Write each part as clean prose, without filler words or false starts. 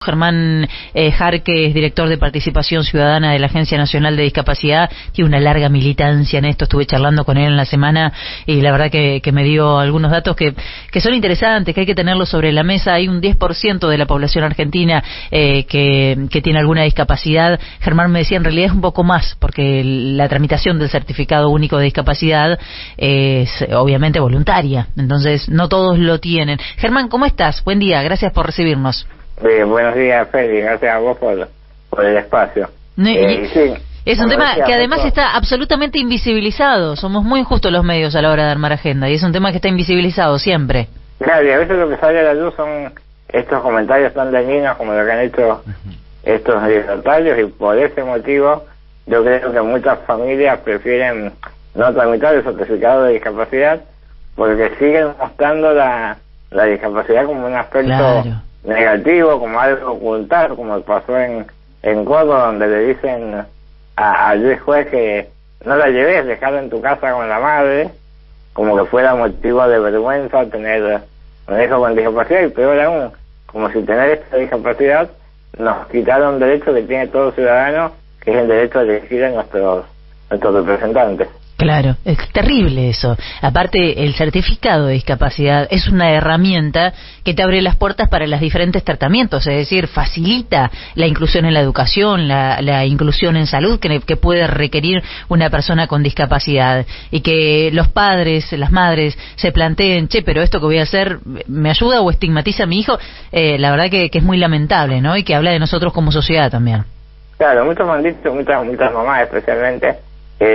Germán Jarque es director de Participación Ciudadana de la Agencia Nacional de Discapacidad, tiene una larga militancia en esto, estuve charlando con él en la semana y la verdad que me dio algunos datos que son interesantes, que hay que tenerlos sobre la mesa. Hay un 10% de la población argentina que tiene alguna discapacidad. Germán me decía, en realidad es un poco más, porque la tramitación del certificado único de discapacidad es obviamente voluntaria, entonces no todos lo tienen. Germán, ¿cómo estás? Buen día, gracias por recibirnos. Buenos días, Feli, gracias a vos por el espacio. Sí, es un tema que además está absolutamente invisibilizado. Somos muy injustos los medios a la hora de armar agenda y es un tema que está invisibilizado siempre. Claro, y a veces lo que sale a la luz son estos comentarios tan dañinos como lo que han hecho estos libertarios, y por ese motivo yo creo que muchas familias prefieren no tramitar el certificado de discapacidad porque siguen mostrando la discapacidad como un aspecto negativo, como algo ocultar, como pasó en Córdoba, donde le dicen al juez que no la lleves, dejarla en tu casa con la madre, como que fuera motivo de vergüenza tener un hijo con discapacidad, y peor aún, como si tener esta discapacidad nos quitaron un derecho que tiene todo ciudadano, que es el derecho a elegir a nuestros representantes. Claro, es terrible eso. Aparte, el certificado de discapacidad es una herramienta que te abre las puertas para los diferentes tratamientos, es decir, facilita la inclusión en la educación, la inclusión en salud que puede requerir una persona con discapacidad, y que los padres, las madres se planteen, pero esto que voy a hacer, ¿me ayuda o estigmatiza a mi hijo? La verdad que es muy lamentable, ¿no? Y que habla de nosotros como sociedad también. Claro, muchos me han dicho, muchas mamás especialmente,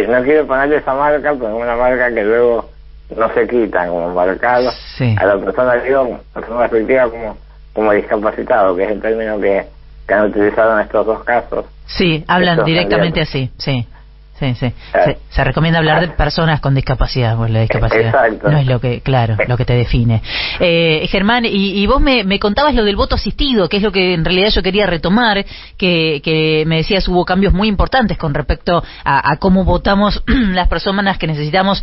no quiero ponerle esa marca, porque es una marca que luego no se quita, como marcado a la persona, digo, con una perspectiva como discapacitado, que es el término que han utilizado en estos dos casos. Sí, hablan directamente así, sí. Se recomienda hablar de personas con discapacidad, pues la discapacidad exacto. No es lo que te define. Germán, y vos me contabas lo del voto asistido, que es lo que en realidad yo quería retomar, que me decías hubo cambios muy importantes con respecto a cómo votamos las personas que necesitamos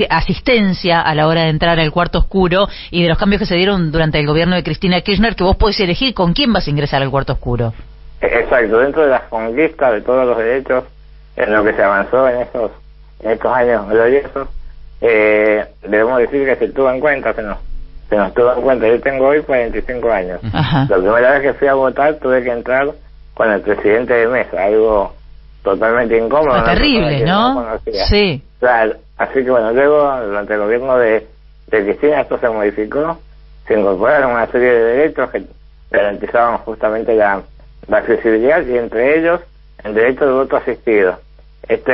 asistencia a la hora de entrar al cuarto oscuro, y de los cambios que se dieron durante el gobierno de Cristina Kirchner, que vos podés elegir con quién vas a ingresar al cuarto oscuro. Exacto, dentro de las conquistas de todos los derechos en lo que se avanzó en estos años gloriosos, debemos decir que se tuvo en cuenta, se nos tuvo en cuenta. Yo tengo hoy 45 años. Ajá. La primera vez que fui a votar tuve que entrar con el presidente de mesa, algo totalmente incómodo. Terrible, ¿no? Sí. Claro, así que bueno, luego durante el gobierno de Cristina esto se modificó, se incorporaron una serie de derechos que garantizaban justamente la accesibilidad, y entre ellos el derecho de voto asistido.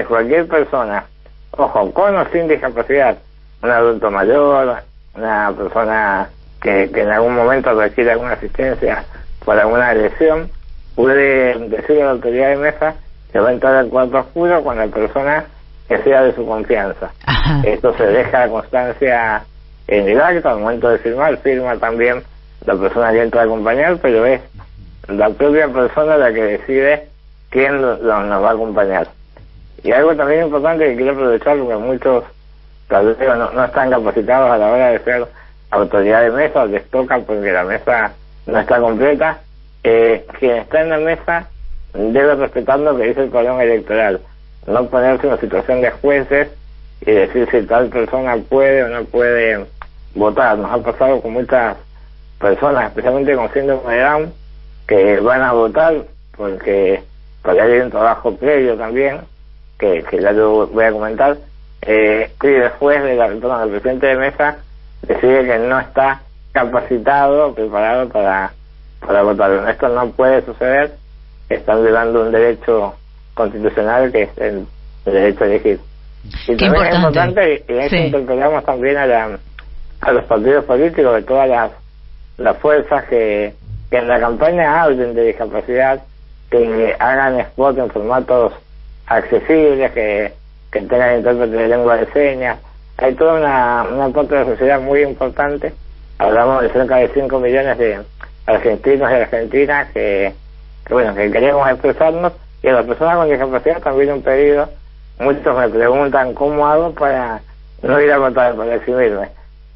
Cualquier persona, ojo, con o sin discapacidad, un adulto mayor, una persona que en algún momento requiere alguna asistencia por alguna lesión, puede decirle a la autoridad de mesa que va a entrar al cuarto oscuro con la persona que sea de su confianza. Ajá. Esto se deja constancia en el acta, al momento de firma también la persona que entra a acompañar, pero es la propia persona la que decide quién nos va a acompañar. Y algo también importante que quiero aprovechar, porque muchos tal vez no están capacitados a la hora de ser autoridad de mesa, o les toca porque la mesa no está completa. Quien está en la mesa debe respetar lo que dice el padrón electoral, no ponerse en una situación de jueces y decir si tal persona puede o no puede votar. Nos ha pasado con muchas personas, especialmente con síndrome de Down, que van a votar porque hay un trabajo previo también, que ya lo voy a comentar, y después del presidente de mesa decide que no está capacitado o preparado para votar. Esto no puede suceder, están violando un derecho constitucional que es el derecho a elegir. Y también es importante, y en eso interpelamos también a los partidos políticos de todas las fuerzas que en la campaña hablen de discapacidad, que hagan spot en formatos accesibles, que tengan intérprete de lengua de señas. Hay toda una parte de la sociedad muy importante. Hablamos de cerca de 5 millones de argentinos y argentinas que queremos expresarnos, y a las personas con discapacidad también un pedido. Muchos me preguntan cómo hago para no ir a votar, para eximirme.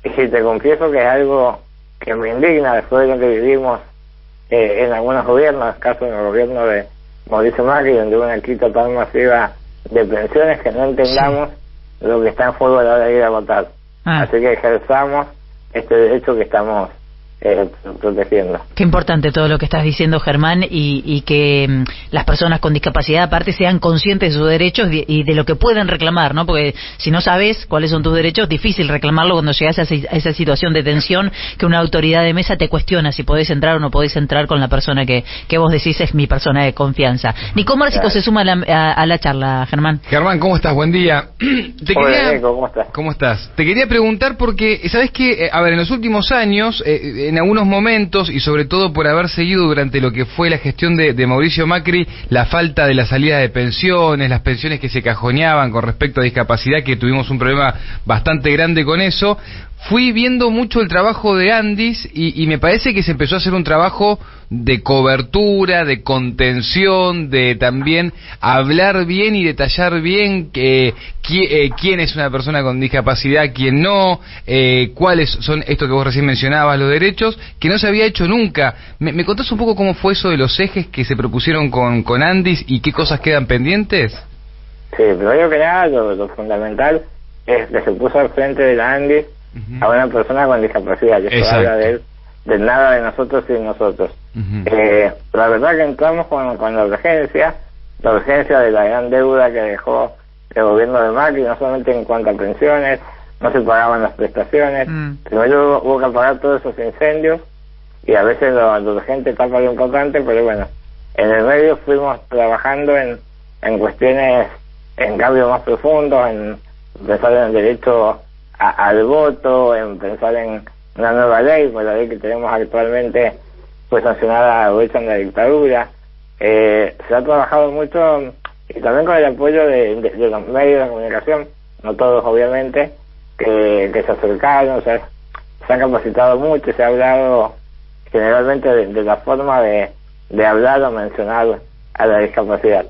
Y te confieso que es algo que me indigna después de lo que vivimos en algunos gobiernos, caso en el gobierno de Mauricio Macri, donde hubo una quita tan masiva de pensiones, que no entendamos lo que está en juego a la hora de ir a votar. Así que ejerzamos este derecho que estamos protegiendo. Qué importante todo lo que estás diciendo, Germán, y que las personas con discapacidad aparte sean conscientes de sus derechos y de lo que pueden reclamar, ¿no? Porque si no sabes cuáles son tus derechos, es difícil reclamarlo cuando llegas a esa situación de tensión que una autoridad de mesa te cuestiona si podés entrar o no podés entrar con la persona que vos decís es mi persona de confianza. Nico Márcico se suma a la charla, Germán. Germán, ¿cómo estás? Buen día. Hola, Nico, ¿cómo estás? ¿Cómo estás? Te quería preguntar porque, ¿sabés qué? A ver, en los últimos años, en algunos momentos, y sobre todo por haber seguido durante lo que fue la gestión de Mauricio Macri, la falta de la salida de pensiones, las pensiones que se cajoneaban con respecto a discapacidad, que tuvimos un problema bastante grande con eso, fui viendo mucho el trabajo de Andis y me parece que se empezó a hacer un trabajo de cobertura, de contención, de también hablar bien y detallar bien quién es una persona con discapacidad, quién no, cuáles son esto que vos recién mencionabas, los derechos, que no se había hecho nunca. ¿Me contás un poco cómo fue eso de los ejes que se propusieron con Andis y qué cosas quedan pendientes? Sí, primero que nada, lo fundamental es que se puso al frente de la Andis a una persona con discapacidad, que eso habla de nada de nosotros sin nosotros. La verdad que entramos con la urgencia de la gran deuda que dejó el gobierno de Macri, no solamente en cuanto a pensiones, no se pagaban las prestaciones, primero hubo que pagar todos esos incendios, y a veces lo urgente tapa lo importante, pero bueno, en el medio fuimos trabajando en cuestiones, en cambios más profundos, en pensar en el derecho al voto, en pensar en una nueva ley, pues la ley que tenemos actualmente fue sancionada en la dictadura. Se ha trabajado mucho, y también con el apoyo de los medios de comunicación, no todos obviamente, que se acercaron, se han capacitado mucho, se ha hablado generalmente de la forma de hablar o mencionar a la discapacidad.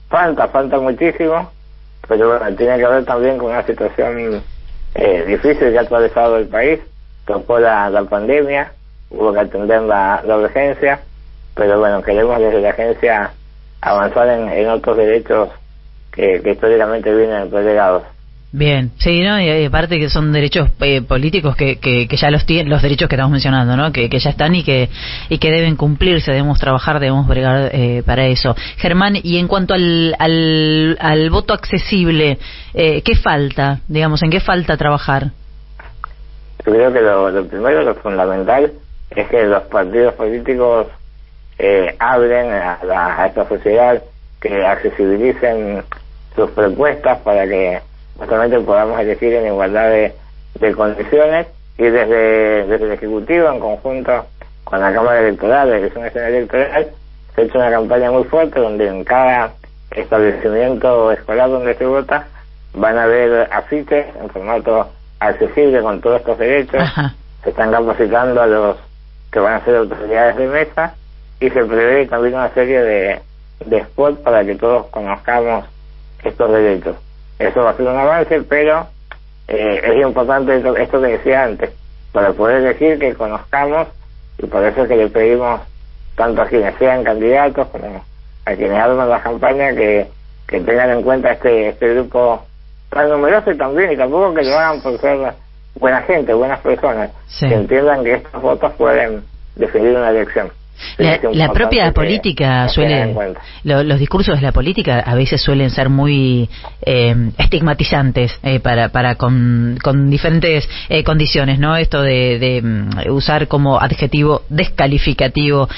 Falta muchísimo, pero bueno, tiene que ver también con una situación difícil que ha atravesado el país. Tocó la pandemia, hubo que atender la urgencia, pero bueno, queremos desde la agencia avanzar en otros derechos que históricamente vienen relegados. Bien, sí, ¿no? Y aparte que son derechos políticos que ya los tienen, los derechos que estamos mencionando, ¿no? Que ya están y que deben cumplirse, debemos trabajar, debemos bregar para eso. Germán, y en cuanto al voto accesible, ¿qué falta? Digamos, ¿en qué falta trabajar? Yo creo que lo primero, lo fundamental, es que los partidos políticos hablen a esta sociedad, que accesibilicen sus propuestas para que justamente podamos elegir en igualdad de condiciones, y desde el Ejecutivo, en conjunto con la Cámara Electoral, la Dirección Nacional Electoral, se ha hecho una campaña muy fuerte donde en cada establecimiento escolar donde se vota van a haber afiches en formato accesible con todos estos derechos. Se están capacitando a los que van a ser autoridades de mesa, y se prevé también una serie de spots para que todos conozcamos estos derechos. Eso va a ser un avance, pero es importante esto que decía antes, para poder elegir, que conozcamos, y por eso es que le pedimos tanto a quienes sean candidatos como a quienes arman la campaña que tengan en cuenta este grupo tan numeroso, y tampoco que lo hagan por ser buena gente, buenas personas, que entiendan que estos votos pueden definir una elección. La propia política los discursos de la política a veces suelen ser muy estigmatizantes con diferentes condiciones, ¿no? Esto de usar como adjetivo descalificativo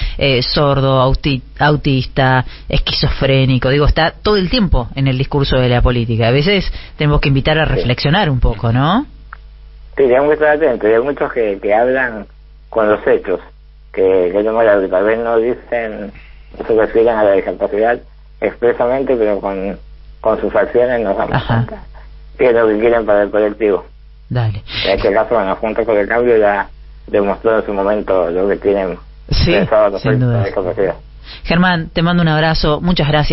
sordo, autista, esquizofrénico, digo, está todo el tiempo en el discurso de la política. A veces tenemos que invitar a reflexionar un poco, ¿no? Sí, tenemos que estar atentos. Hay muchos que hablan con los hechos, que tal vez no dicen, no se refieren a la discapacidad expresamente, pero con sus acciones nos damos cuenta qué es lo que quieren para el colectivo. Dale. En este caso, bueno, Juntos por el Cambio ya demostró en su momento lo que tienen pensado respecto a la discapacidad. Germán, te mando un abrazo, muchas gracias.